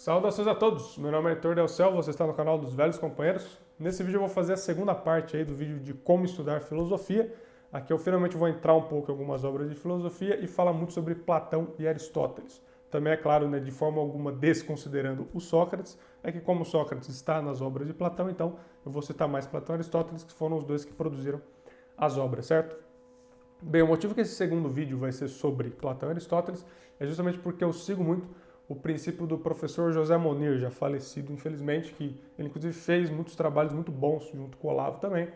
Saudações a todos, meu nome é Heitor Del Cel, você está no canal dos Velhos Companheiros. Nesse vídeo eu vou fazer a segunda parte aí do vídeo de como estudar filosofia. Aqui eu finalmente vou entrar um pouco em algumas obras de filosofia e falar muito sobre Platão e Aristóteles. Também é claro, né, de forma alguma desconsiderando o Sócrates, é que como Sócrates está nas obras de Platão, então eu vou citar mais Platão e Aristóteles, que foram os dois que produziram as obras, certo? Bem, o motivo que esse segundo vídeo vai ser sobre Platão e Aristóteles é justamente porque eu sigo muito o princípio do professor José Monir, já falecido infelizmente, que ele inclusive fez muitos trabalhos muito bons junto com o Olavo também.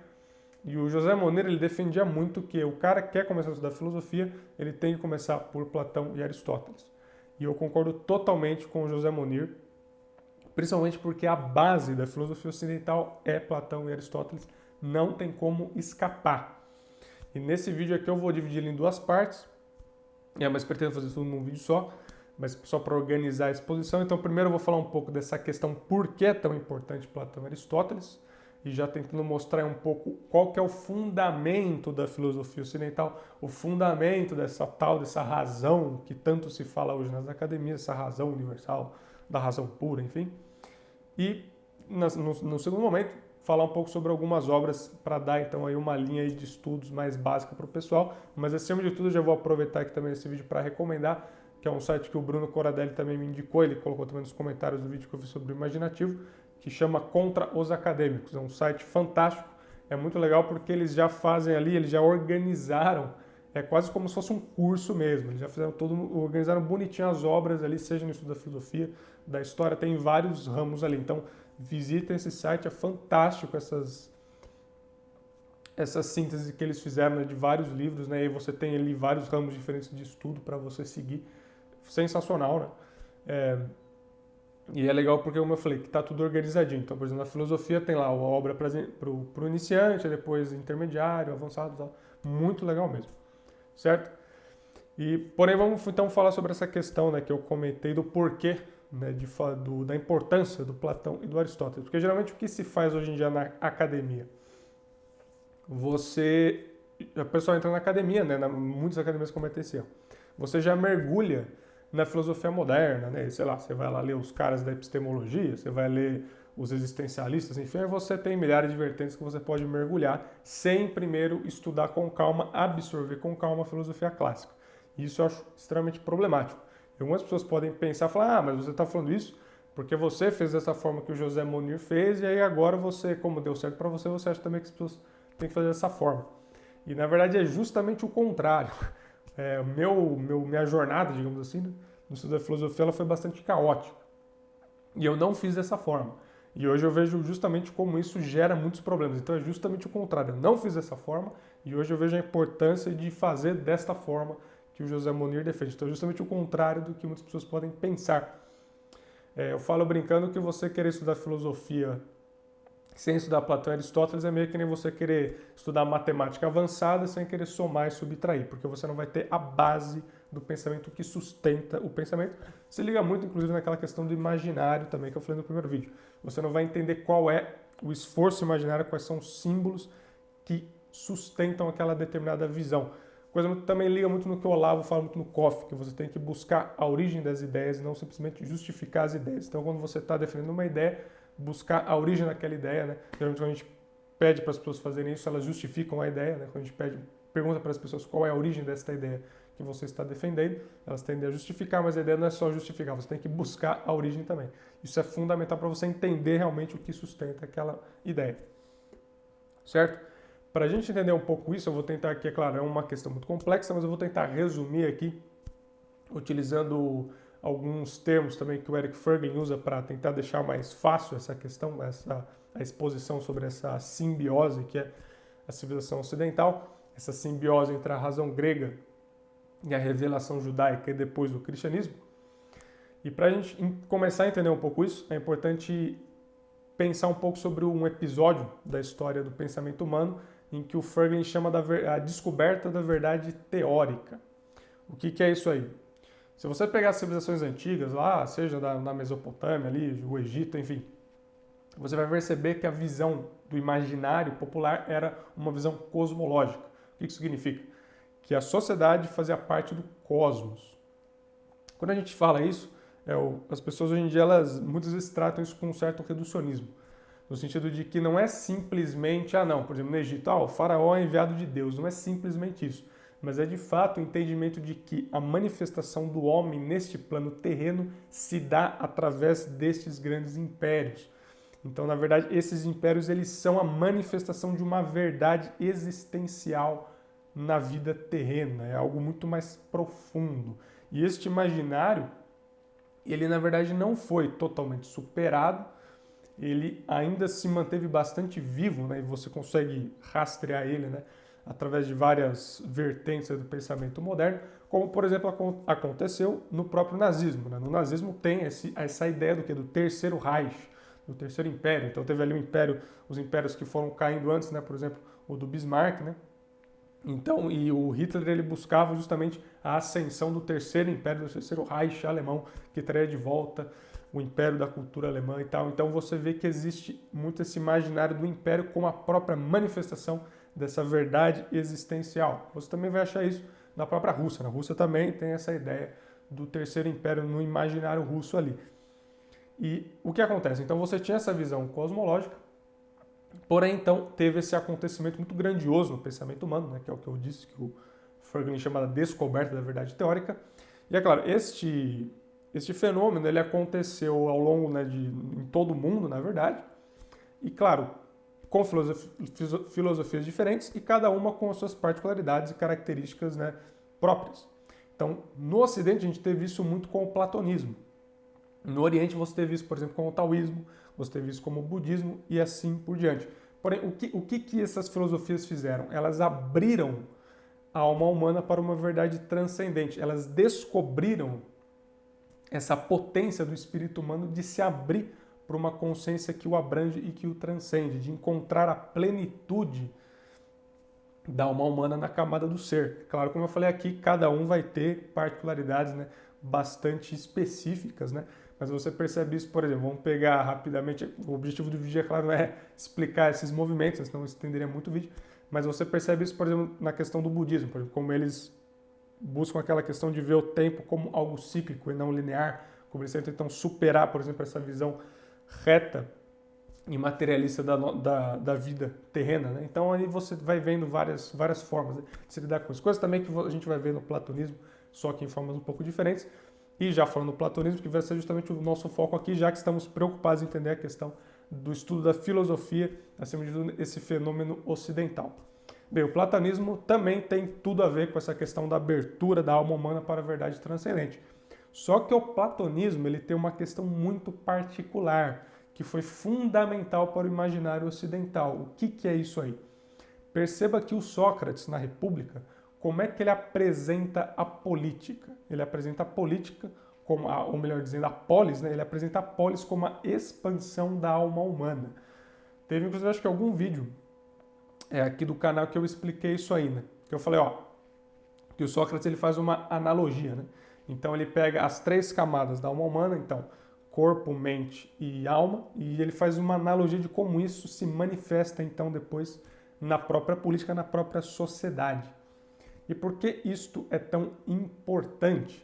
E o José Monir, ele defendia muito que o cara que quer começar a estudar filosofia, ele tem que começar por Platão e Aristóteles. E eu concordo totalmente com o José Monir, principalmente porque a base da filosofia ocidental é Platão e Aristóteles, não tem como escapar. E nesse vídeo aqui eu vou dividir ele em duas partes, mas pretendo fazer tudo num vídeo só, mas só para organizar a exposição. Então primeiro eu vou falar um pouco dessa questão por que é tão importante Platão e Aristóteles, e já tentando mostrar um pouco qual que é o fundamento da filosofia ocidental, o fundamento dessa razão que tanto se fala hoje nas academias, essa razão universal, da razão pura, enfim. E no segundo momento, falar um pouco sobre algumas obras para dar então aí uma linha aí de estudos mais básica para o pessoal, mas acima de tudo eu já vou aproveitar aqui também esse vídeo para recomendar, que é um site que o Bruno Coradelli também me indicou, ele colocou também nos comentários do vídeo que eu fiz sobre o Imaginativo, que chama Contra os Acadêmicos. É um site fantástico, é muito legal porque eles já fazem ali, eles já organizaram, é quase como se fosse um curso mesmo, eles já fizeram organizaram bonitinho as obras ali, seja no estudo da filosofia, da história, tem vários ramos ali, então visitem esse site, é fantástico essa síntese que eles fizeram, né, de vários livros, né, e você tem ali vários ramos diferentes de estudo para você seguir, sensacional, né? E é legal porque, como eu falei, que está tudo organizadinho. Então, por exemplo, na filosofia tem lá a obra para o iniciante, depois intermediário, avançado e tal. Muito legal mesmo, certo? Porém, vamos então falar sobre essa questão, né, que eu comentei do porquê, né, da importância do Platão e do Aristóteles. Porque geralmente o que se faz hoje em dia na academia? A pessoa entra na academia, né, muitas academias cometem esse erro. Você já mergulha na filosofia moderna, né? Sei lá, você vai lá ler os caras da epistemologia, você vai ler os existencialistas, enfim, aí você tem milhares de vertentes que você pode mergulhar sem primeiro estudar com calma, absorver com calma a filosofia clássica. Isso eu acho extremamente problemático. E algumas pessoas podem pensar, falar, mas você está falando isso porque você fez dessa forma que o José Monir fez e aí agora você, como deu certo para você, você acha também que as pessoas têm que fazer dessa forma. E na verdade é justamente o contrário. Minha jornada, digamos assim, no estudo da filosofia, ela foi bastante caótica. E eu não fiz dessa forma. E hoje eu vejo justamente como isso gera muitos problemas. Então é justamente o contrário. Eu não fiz dessa forma e hoje eu vejo a importância de fazer desta forma que o José Monir defende. Então é justamente o contrário do que muitas pessoas podem pensar. Eu falo brincando que você querer estudar filosofia sem estudar Platão e Aristóteles é meio que nem você querer estudar matemática avançada sem querer somar e subtrair, porque você não vai ter a base do pensamento que sustenta o pensamento. Se liga muito, inclusive, naquela questão do imaginário também, que eu falei no primeiro vídeo. Você não vai entender qual é o esforço imaginário, quais são os símbolos que sustentam aquela determinada visão. Coisa que também liga muito no que o Olavo fala muito no COF, que você tem que buscar a origem das ideias e não simplesmente justificar as ideias. Então, quando você está defendendo uma ideia, buscar a origem daquela ideia, né? Geralmente quando a gente pede para as pessoas fazerem isso, elas justificam a ideia, né? Quando a gente pergunta para as pessoas qual é a origem desta ideia que você está defendendo, elas tendem a justificar, mas a ideia não é só justificar, você tem que buscar a origem também. Isso é fundamental para você entender realmente o que sustenta aquela ideia, certo? Para a gente entender um pouco isso, eu vou tentar aqui, é claro, é uma questão muito complexa, mas eu vou tentar resumir aqui, utilizando alguns termos também que o Eric Ferguin usa para tentar deixar mais fácil essa questão, a exposição sobre essa simbiose que é a civilização ocidental, essa simbiose entre a razão grega e a revelação judaica e depois do cristianismo. E para a gente começar a entender um pouco isso, é importante pensar um pouco sobre um episódio da história do pensamento humano em que o Ferguin chama a descoberta da verdade teórica. O que é isso aí? Se você pegar as civilizações antigas lá, seja na Mesopotâmia, ali, o Egito, enfim, você vai perceber que a visão do imaginário popular era uma visão cosmológica. O que isso significa? Que a sociedade fazia parte do cosmos. Quando a gente fala isso, As pessoas hoje em dia, elas muitas vezes tratam isso com um certo reducionismo. No sentido de que não é simplesmente, não, por exemplo, no Egito, o faraó é enviado de Deus. Não é simplesmente isso. Mas é de fato o entendimento de que a manifestação do homem neste plano terreno se dá através destes grandes impérios. Então, na verdade, esses impérios eles são a manifestação de uma verdade existencial na vida terrena. É algo muito mais profundo. E este imaginário, ele na verdade não foi totalmente superado, ele ainda se manteve bastante vivo, né? E você consegue rastrear ele, né? Através de várias vertentes do pensamento moderno, como, por exemplo, aconteceu no próprio nazismo. Né? No nazismo tem essa ideia do quê? Do Terceiro Reich, do Terceiro Império. Então teve ali os impérios que foram caindo antes, né? Por exemplo, o do Bismarck, né? Então, e o Hitler ele buscava justamente a ascensão do Terceiro Império, do Terceiro Reich alemão, que traria de volta o império da cultura alemã e tal. Então você vê que existe muito esse imaginário do império como a própria manifestação dessa verdade existencial. Você também vai achar isso na própria Rússia. Na Rússia também tem essa ideia do Terceiro Império no imaginário russo ali. E o que acontece? Então você tinha essa visão cosmológica, porém então teve esse acontecimento muito grandioso no pensamento humano, né, que é o que eu disse, que o Ferguson chama de descoberta da verdade teórica. E é claro, este fenômeno ele aconteceu ao longo, né, em todo o mundo, na verdade, e claro, com filosofias diferentes e cada uma com as suas particularidades e características, né, próprias. Então, no Ocidente a gente teve isso muito com o platonismo. No Oriente você teve isso, por exemplo, com o taoísmo, você teve isso como o budismo e assim por diante. Porém, o que essas filosofias fizeram? Elas abriram a alma humana para uma verdade transcendente. Elas descobriram essa potência do espírito humano de se abrir para uma consciência que o abrange e que o transcende, de encontrar a plenitude da alma humana na camada do ser. Claro, como eu falei aqui, cada um vai ter particularidades, né, bastante específicas, né? Mas você percebe isso, por exemplo, vamos pegar rapidamente, o objetivo do vídeo, é claro, não é explicar esses movimentos, senão estenderia muito o vídeo, mas você percebe isso, por exemplo, na questão do budismo, por exemplo, como eles buscam aquela questão de ver o tempo como algo cíclico e não linear, como eles tentam então superar, por exemplo, essa visão reta e materialista da vida terrena. Né? Então aí você vai vendo várias formas de se lidar com isso. Coisas também que a gente vai ver no platonismo, só que em formas um pouco diferentes. E já falando do platonismo, que vai ser justamente o nosso foco aqui, já que estamos preocupados em entender a questão do estudo da filosofia, acima de tudo, esse fenômeno ocidental. Bem, o platonismo também tem tudo a ver com essa questão da abertura da alma humana para a verdade transcendente. Só que o platonismo ele tem uma questão muito particular, que foi fundamental para o imaginário ocidental. O que é isso aí? Perceba que o Sócrates, na República, como é que ele apresenta a política? Ele apresenta a política, ou melhor dizendo, a polis, né? Ele apresenta a polis como a expansão da alma humana. Teve, inclusive, acho que algum vídeo aqui do canal que eu expliquei isso aí, né? Que eu falei, que o Sócrates ele faz uma analogia, né? Então ele pega as 3 camadas da alma humana, então corpo, mente e alma, e ele faz uma analogia de como isso se manifesta então depois na própria política, na própria sociedade. E por que isto é tão importante?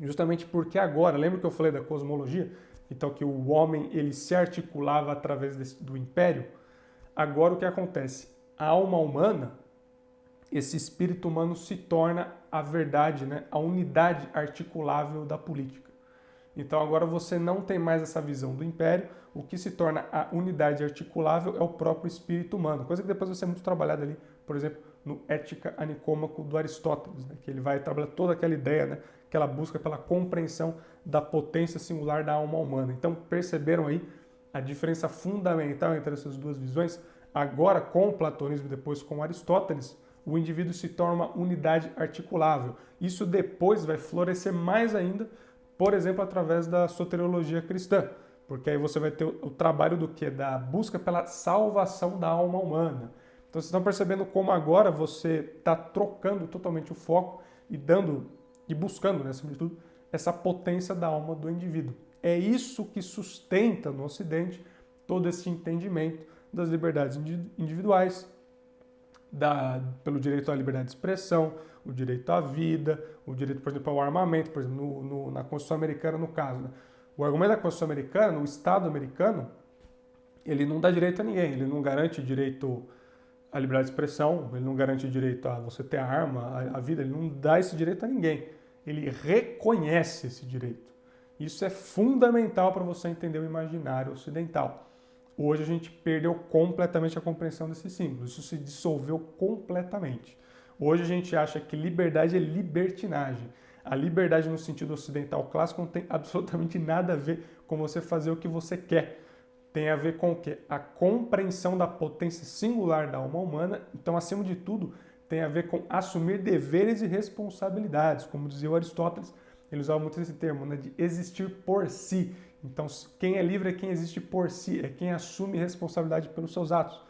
Justamente porque agora, lembra que eu falei da cosmologia? Então que o homem ele se articulava através do império? Agora o que acontece? A alma humana, esse espírito humano se torna a verdade, né? A unidade articulável da política. Então agora você não tem mais essa visão do império, o que se torna a unidade articulável é o próprio espírito humano, coisa que depois vai ser muito trabalhada ali, por exemplo, no Ética a Nicômaco do Aristóteles, né? Que ele vai trabalhar toda aquela ideia, né? Aquela busca pela compreensão da potência singular da alma humana. Então perceberam aí a diferença fundamental entre essas duas visões? Agora, com o platonismo e depois com Aristóteles, o indivíduo se torna uma unidade articulável. Isso depois vai florescer mais ainda, por exemplo, através da soteriologia cristã, porque aí você vai ter o trabalho do quê? Da busca pela salvação da alma humana. Então vocês estão percebendo como agora você está trocando totalmente o foco e buscando, né, acima de tudo, essa potência da alma do indivíduo. É isso que sustenta no Ocidente todo esse entendimento das liberdades individuais, pelo direito à liberdade de expressão, o direito à vida, o direito, por exemplo, ao armamento, por exemplo, na Constituição Americana, no caso. Né? O argumento da Constituição Americana, o Estado americano, ele não dá direito a ninguém, ele não garante direito à liberdade de expressão, ele não garante direito a você ter a arma, a vida, ele não dá esse direito a ninguém. Ele reconhece esse direito. Isso é fundamental para você entender o imaginário ocidental. Hoje a gente perdeu completamente a compreensão desses símbolos, isso se dissolveu completamente. Hoje a gente acha que liberdade é libertinagem. A liberdade no sentido ocidental clássico não tem absolutamente nada a ver com você fazer o que você quer. Tem a ver com o quê? A compreensão da potência singular da alma humana. Então, acima de tudo, tem a ver com assumir deveres e responsabilidades. Como dizia o Aristóteles, ele usava muito esse termo, né, de existir por si. Então, quem é livre é quem existe por si, é quem assume responsabilidade pelos seus atos,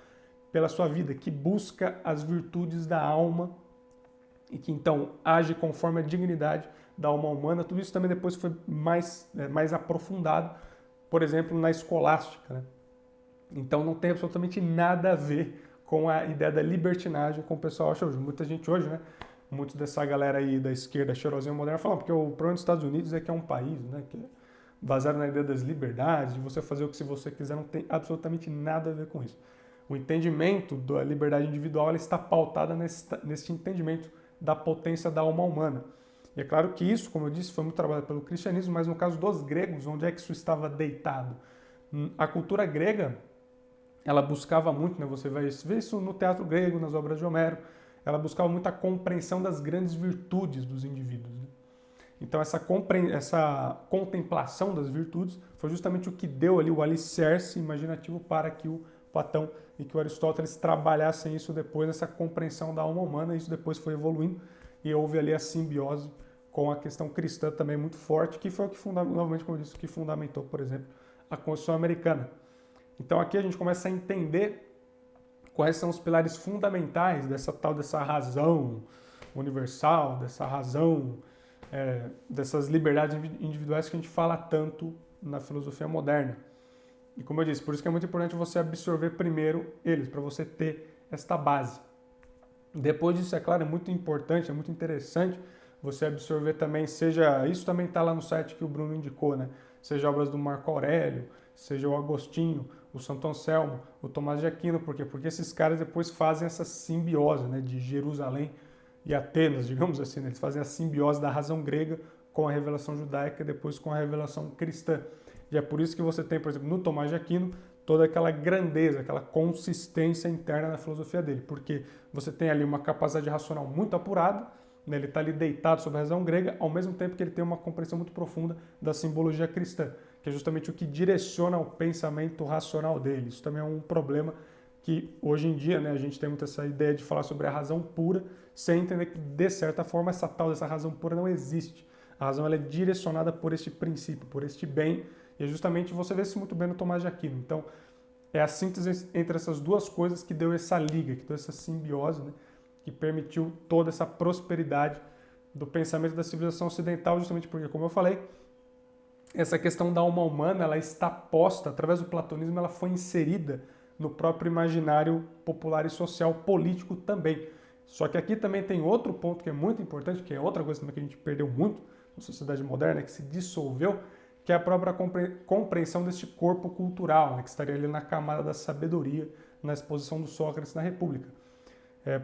pela sua vida, que busca as virtudes da alma e que, então, age conforme a dignidade da alma humana. Tudo isso também depois foi mais aprofundado, por exemplo, na escolástica. Né? Então, não tem absolutamente nada a ver com a ideia da libertinagem, como o pessoal acha hoje. Muita gente hoje, né? Muitos dessa galera aí da esquerda cheirosinha moderna falam, porque o problema dos Estados Unidos é que é um país, né? Que é baseado na ideia das liberdades, de você fazer o que se você quiser, não tem absolutamente nada a ver com isso. O entendimento da liberdade individual ela está pautada nesse entendimento da potência da alma humana. E é claro que isso, como eu disse, foi muito trabalhado pelo cristianismo, mas no caso dos gregos, onde é que isso estava deitado? A cultura grega, ela buscava muito, né? Você vai ver isso no teatro grego, nas obras de Homero, ela buscava muito a compreensão das grandes virtudes dos indivíduos. Né? Então essa contemplação das virtudes foi justamente o que deu ali o alicerce imaginativo para que o Platão e que o Aristóteles trabalhassem isso depois, essa compreensão da alma humana, e isso depois foi evoluindo e houve ali a simbiose com a questão cristã também muito forte, que foi o que, novamente, como eu disse, que fundamentou, por exemplo, a Constituição Americana. Então aqui a gente começa a entender quais são os pilares fundamentais dessa razão universal, dessa razão, dessas liberdades individuais que a gente fala tanto na filosofia moderna. E como eu disse, por isso que é muito importante você absorver primeiro eles, para você ter esta base. Depois disso, é claro, é muito importante, é muito interessante você absorver também, isso também está lá no site que o Bruno indicou, né? Seja obras do Marco Aurélio, seja o Agostinho, o Santo Anselmo, o Tomás de Aquino, por quê? Porque esses caras depois fazem essa simbiose, né, de Jerusalém e Atenas, digamos assim, né? Eles fazem a simbiose da razão grega com a revelação judaica e depois com a revelação cristã. E é por isso que você tem, por exemplo, no Tomás de Aquino, toda aquela grandeza, aquela consistência interna na filosofia dele, porque você tem ali uma capacidade racional muito apurada, né? Ele está ali deitado sobre a razão grega, ao mesmo tempo que ele tem uma compreensão muito profunda da simbologia cristã, que é justamente o que direciona o pensamento racional dele. Isso também é um problema que hoje em dia, né, a gente tem muito essa ideia de falar sobre a razão pura, sem entender que, de certa forma, essa razão pura não existe. A razão ela é direcionada por este princípio, por este bem, e justamente você vê isso muito bem no Tomás de Aquino. Então, é a síntese entre essas duas coisas que deu essa liga, que deu essa simbiose, né, que permitiu toda essa prosperidade do pensamento da civilização ocidental, justamente porque, como eu falei, essa questão da alma humana, ela está posta, através do platonismo, ela foi inserida no próprio imaginário popular e social político também. Só que aqui também tem outro ponto que é muito importante, que é outra coisa também que a gente perdeu muito na sociedade moderna, que se dissolveu, que é a própria compreensão deste corpo cultural, né, que estaria ali na camada da sabedoria, na exposição do Sócrates na República.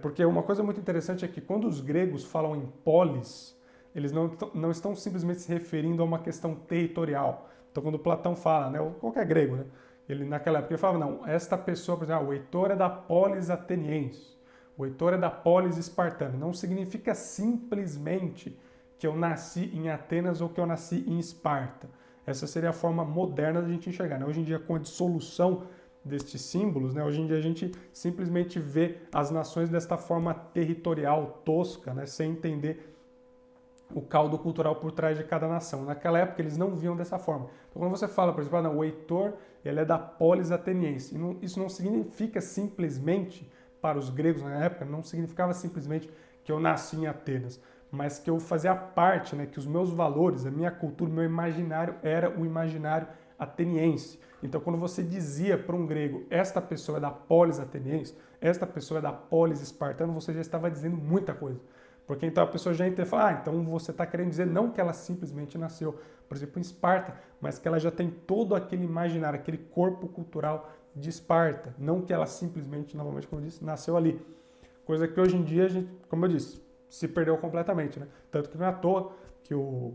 Porque uma coisa muito interessante é que quando os gregos falam em polis, eles não estão simplesmente se referindo a uma questão territorial. Então, quando Platão fala, né, ou qualquer grego, né, ele naquela época ele falava, não, esta pessoa, por exemplo, o Heitor é da polis ateniense, o Heitor é da polis espartana. Não significa simplesmente que eu nasci em Atenas ou que eu nasci em Esparta. Essa seria a forma moderna da gente enxergar. Né? Hoje em dia, com a dissolução destes símbolos, né? Hoje em dia a gente simplesmente vê as nações desta forma territorial, tosca, né? Sem entender o caldo cultural por trás de cada nação. Naquela época eles não viam dessa forma. Então quando você fala, por exemplo, o Heitor ele é da polis ateniense, isso não significa simplesmente, para os gregos na época, não significava simplesmente que eu nasci em Atenas, mas que eu fazia parte, né, que os meus valores, a minha cultura, o meu imaginário era o imaginário ateniense. Então, quando você dizia para um grego, esta pessoa é da polis ateniense, esta pessoa é da polis espartana, você já estava dizendo muita coisa. Porque então a pessoa já entra e fala, então você está querendo dizer não que ela simplesmente nasceu, por exemplo, em Esparta, mas que ela já tem todo aquele imaginário, aquele corpo cultural de Esparta, não que ela simplesmente, novamente como eu disse, nasceu ali. Coisa que hoje em dia, a gente, como eu disse, se perdeu completamente, né? Tanto que não é à toa que o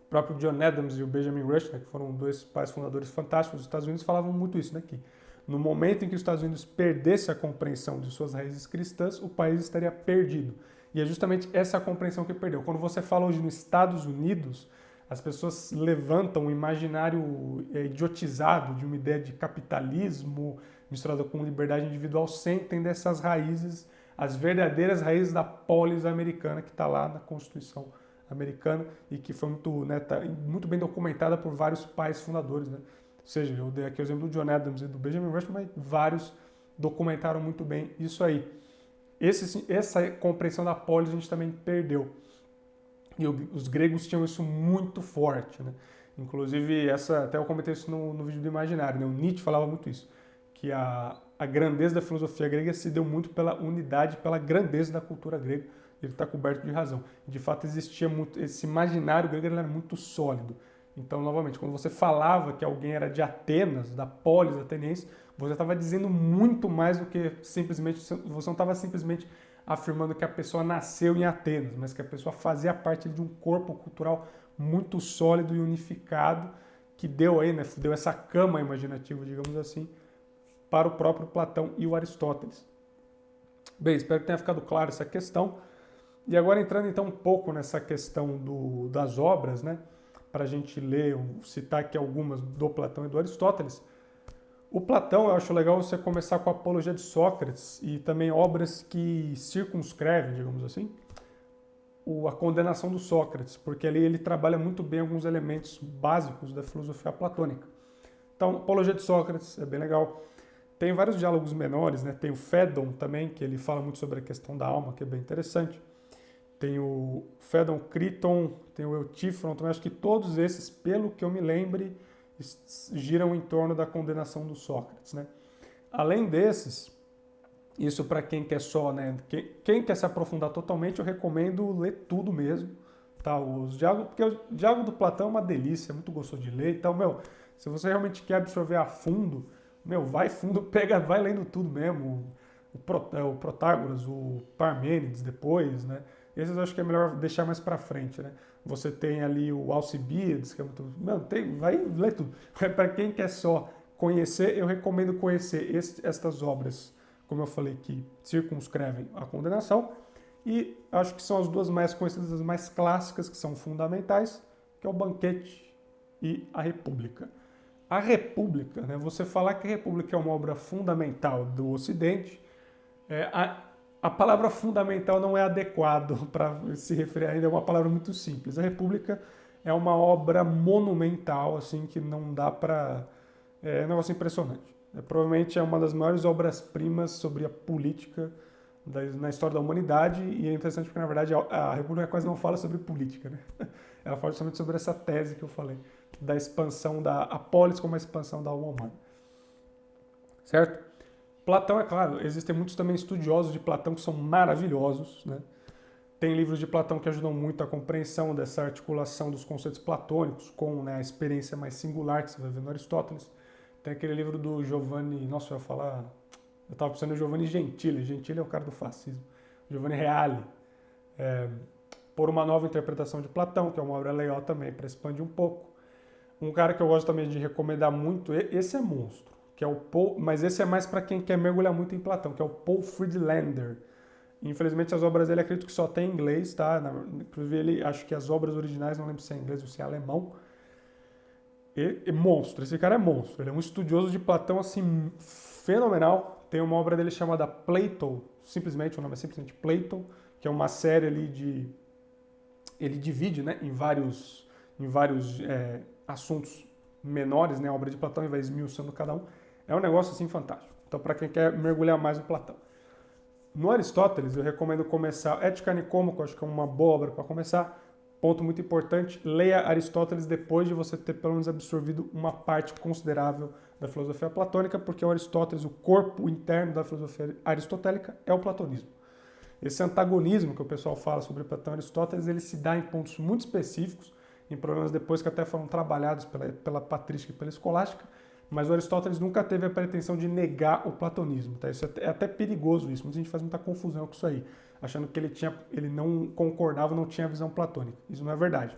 próprio John Adams e o Benjamin Rush, né, que foram dois pais fundadores fantásticos dos Estados Unidos, falavam muito isso, né? Que no momento em que os Estados Unidos perdesse a compreensão de suas raízes cristãs, o país estaria perdido. E é justamente essa compreensão que perdeu. Quando você fala hoje nos Estados Unidos, as pessoas levantam um imaginário idiotizado de uma ideia de capitalismo misturada com liberdade individual, sem entender essas raízes, as verdadeiras raízes da polis americana que está lá na Constituição americana e que foi muito, né, tá muito bem documentada por vários pais fundadores, né? Ou seja, eu dei aqui o exemplo do John Adams e do Benjamin Rush, mas vários documentaram muito bem isso aí. Essa compreensão da polis a gente também perdeu. E os gregos tinham isso muito forte, né? Inclusive, até eu comentei isso no vídeo do Imaginário, né? O Nietzsche falava muito isso, que a grandeza da filosofia grega se deu muito pela unidade, pela grandeza da cultura grega. Ele está coberto de razão. De fato, existia muito, esse imaginário grego era muito sólido. Então, novamente, quando você falava que alguém era de Atenas, da polis ateniense, você estava dizendo muito mais do que simplesmente, você não estava simplesmente afirmando que a pessoa nasceu em Atenas, mas que a pessoa fazia parte de um corpo cultural muito sólido e unificado que deu aí, né, deu essa cama imaginativa, digamos assim, para o próprio Platão e o Aristóteles. Bem, espero que tenha ficado claro essa questão. E agora entrando então um pouco nessa questão das obras, né, para a gente ler, citar aqui algumas do Platão e do Aristóteles. O Platão, eu acho legal você começar com a Apologia de Sócrates e também obras que circunscrevem, digamos assim, a condenação do Sócrates, porque ali ele trabalha muito bem alguns elementos básicos da filosofia platônica. Então, Apologia de Sócrates é bem legal. Tem vários diálogos menores, né? Tem o Fédon também, que ele fala muito sobre a questão da alma, que é bem interessante. Tem o Fédon Criton, tem o Eutífron, também acho que todos esses, pelo que eu me lembre, giram em torno da condenação do Sócrates, né? Além desses, isso para quem quer só, né? Quem quer se aprofundar totalmente, eu recomendo ler tudo mesmo, tá? Os diálogos, porque o diálogo do Platão é uma delícia, é muito gostoso de ler, então, se você realmente quer absorver a fundo, vai fundo, vai lendo tudo mesmo, o Protágoras, o Parmênides depois, né? Esses eu acho que é melhor deixar mais para frente, né? Você tem ali o Alcibíades, que é muito... vai ler tudo. Para quem quer só conhecer, eu recomendo conhecer estas obras, como eu falei, que circunscrevem a condenação. E acho que são as duas mais conhecidas, as mais clássicas, que são fundamentais, que é o Banquete e a República. A República, né? Você falar que a República é uma obra fundamental do Ocidente, a palavra fundamental não é adequado para se referir ainda, é uma palavra muito simples. A República é uma obra monumental, assim, que não dá para... É um negócio impressionante. Provavelmente é uma das maiores obras-primas sobre a política na história da humanidade, e é interessante porque, na verdade, a República quase não fala sobre política, né? Ela fala justamente sobre essa tese que eu falei, da expansão a polis como a expansão da alma humana. Certo? Platão, é claro, existem muitos também estudiosos de Platão que são maravilhosos, né? Tem livros de Platão que ajudam muito a compreensão dessa articulação dos conceitos platônicos com, né, a experiência mais singular que você vai ver no Aristóteles. Tem aquele livro do Giovanni, eu estava pensando no Giovanni Gentile. Gentile é o cara do fascismo. Giovanni Reale, por uma nova interpretação de Platão, que é uma obra legal também para expandir um pouco. Um cara que eu gosto também de recomendar muito, esse é monstro, que é o Paul, mas esse é mais para quem quer mergulhar muito em Platão, que é o Paul Friedlander. Infelizmente as obras dele acredito que só tem em inglês, tá? Inclusive acho que as obras originais, não lembro se é em inglês ou se é alemão. Monstro, esse cara é monstro, ele é um estudioso de Platão assim fenomenal. Tem uma obra dele chamada Plato, simplesmente, o nome é simplesmente Plato, que é uma série ali ele divide, né, em vários assuntos menores, né, a obra de Platão, e vai esmiuçando cada um. É um negócio assim fantástico. Então, para quem quer mergulhar mais no Platão. No Aristóteles, eu recomendo começar Ética Nicômaco, acho que é uma boa obra para começar. Ponto muito importante, leia Aristóteles depois de você ter pelo menos absorvido uma parte considerável da filosofia platônica, porque o Aristóteles, o corpo interno da filosofia aristotélica, é o platonismo. Esse antagonismo que o pessoal fala sobre Platão e Aristóteles, ele se dá em pontos muito específicos, em problemas depois que até foram trabalhados pela patrística e pela escolástica, mas o Aristóteles nunca teve a pretensão de negar o platonismo. Tá? Isso é até perigoso isso, muita gente faz muita confusão com isso aí, achando que ele não concordava, não tinha visão platônica. Isso não é verdade.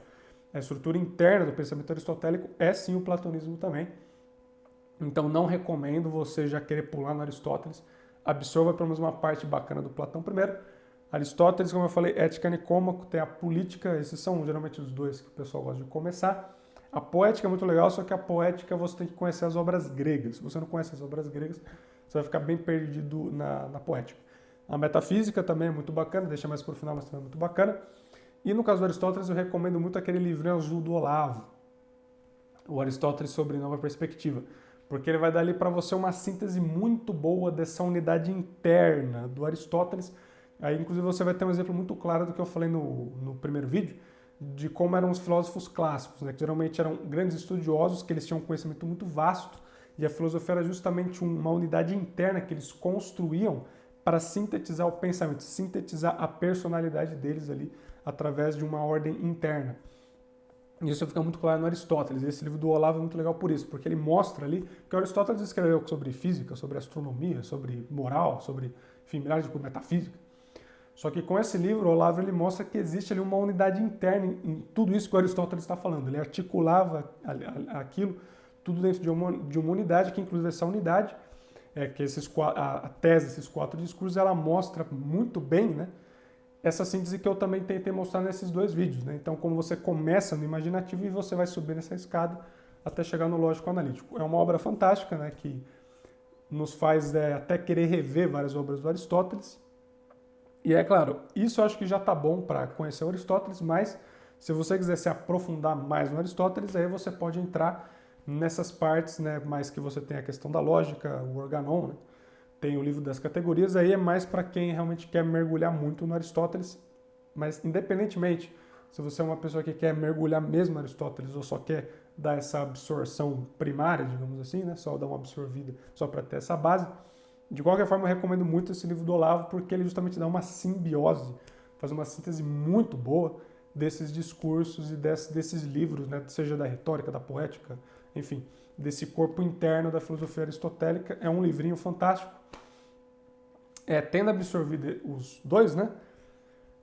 A estrutura interna do pensamento aristotélico é sim o platonismo também. Então não recomendo você já querer pular no Aristóteles. Absorva pelo menos uma parte bacana do Platão primeiro. Aristóteles, como eu falei, Ética Nicômaco, tem a Política, esses são geralmente os dois que o pessoal gosta de começar. A Poética é muito legal, só que a Poética você tem que conhecer as obras gregas. Se você não conhece as obras gregas, você vai ficar bem perdido na Poética. A Metafísica também é muito bacana, deixa mais para o final, mas também é muito bacana. E no caso do Aristóteles, eu recomendo muito aquele livrinho azul do Olavo, o Aristóteles sobre Nova Perspectiva, porque ele vai dar ali para você uma síntese muito boa dessa unidade interna do Aristóteles. Aí, inclusive, você vai ter um exemplo muito claro do que eu falei no primeiro vídeo, de como eram os filósofos clássicos, né? Que geralmente eram grandes estudiosos, que eles tinham um conhecimento muito vasto, e a filosofia era justamente uma unidade interna que eles construíam para sintetizar o pensamento, sintetizar a personalidade deles ali, através de uma ordem interna. Isso fica muito claro no Aristóteles. Esse livro do Olavo é muito legal por isso, porque ele mostra ali que o Aristóteles escreveu sobre física, sobre astronomia, sobre moral, sobre, enfim, milhares de coisas, metafísica. Só que com esse livro, o Olavo ele mostra que existe ali uma unidade interna em tudo isso que o Aristóteles está falando. Ele articulava aquilo, tudo dentro de uma unidade, que inclusive essa unidade, que a tese desses 4 discursos, ela mostra muito bem, né, essa síntese que eu também tentei mostrar nesses 2 vídeos. Né? Então, como você começa no imaginativo e você vai subir nessa escada até chegar no lógico-analítico. É uma obra fantástica, né, que nos faz até querer rever várias obras do Aristóteles. E é claro, isso eu acho que já está bom para conhecer o Aristóteles, mas se você quiser se aprofundar mais no Aristóteles, aí você pode entrar nessas partes, né, mais que você tem a questão da lógica, o organon, né? Tem o livro das categorias, aí é mais para quem realmente quer mergulhar muito no Aristóteles, mas independentemente, se você é uma pessoa que quer mergulhar mesmo no Aristóteles ou só quer dar essa absorção primária, digamos assim, né, só dar uma absorvida só para ter essa base, de qualquer forma eu recomendo muito esse livro do Olavo, porque ele justamente dá uma simbiose, faz uma síntese muito boa desses discursos e desses livros, né, seja da retórica, da poética, enfim, desse corpo interno da filosofia aristotélica. É um livrinho fantástico. Tendo absorvido os 2, né?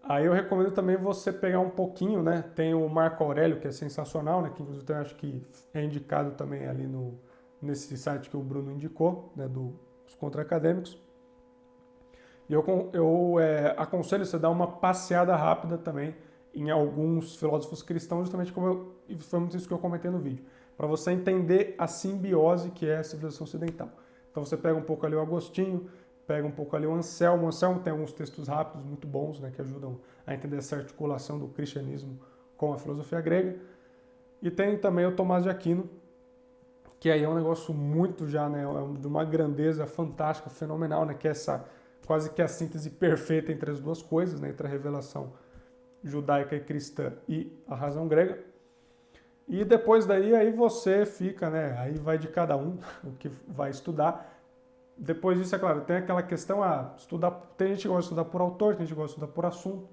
Aí eu recomendo também você pegar um pouquinho, né? Tem o Marco Aurélio, que é sensacional, né? Que inclusive eu acho que é indicado também ali nesse site que o Bruno indicou, né? Dos contra-acadêmicos. E eu aconselho você dar uma passeada rápida também em alguns filósofos cristãos, justamente como foi muito isso que eu comentei no vídeo, para você entender a simbiose que é a civilização ocidental. Então você pega um pouco ali o Agostinho, pega um pouco ali o Anselmo. O Anselmo tem alguns textos rápidos muito bons, né, que ajudam a entender essa articulação do cristianismo com a filosofia grega. E tem também o Tomás de Aquino, que aí é um negócio muito já, né, de uma grandeza fantástica, fenomenal, né, que é quase que a síntese perfeita entre as duas coisas, né, entre a revelação judaica e cristã e a razão grega. E depois daí, aí você fica, né, aí vai de cada um o que vai estudar. Depois disso, é claro, tem aquela questão, tem gente que gosta de estudar por autor, tem gente que gosta de estudar por assunto.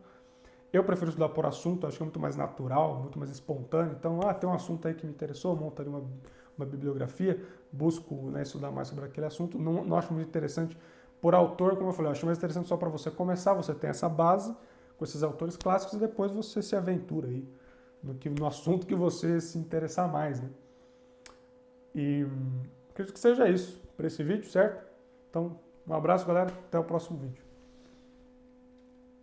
Eu prefiro estudar por assunto, acho que é muito mais natural, muito mais espontâneo. Então, tem um assunto aí que me interessou, monto ali uma bibliografia, busco, né, estudar mais sobre aquele assunto. Não acho muito interessante por autor, como eu falei, eu acho mais interessante só para você começar, você tem essa base com esses autores clássicos e depois você se aventura aí no assunto que você se interessar mais, né? E acredito que seja isso para esse vídeo, certo? Então, um abraço, galera. Até o próximo vídeo.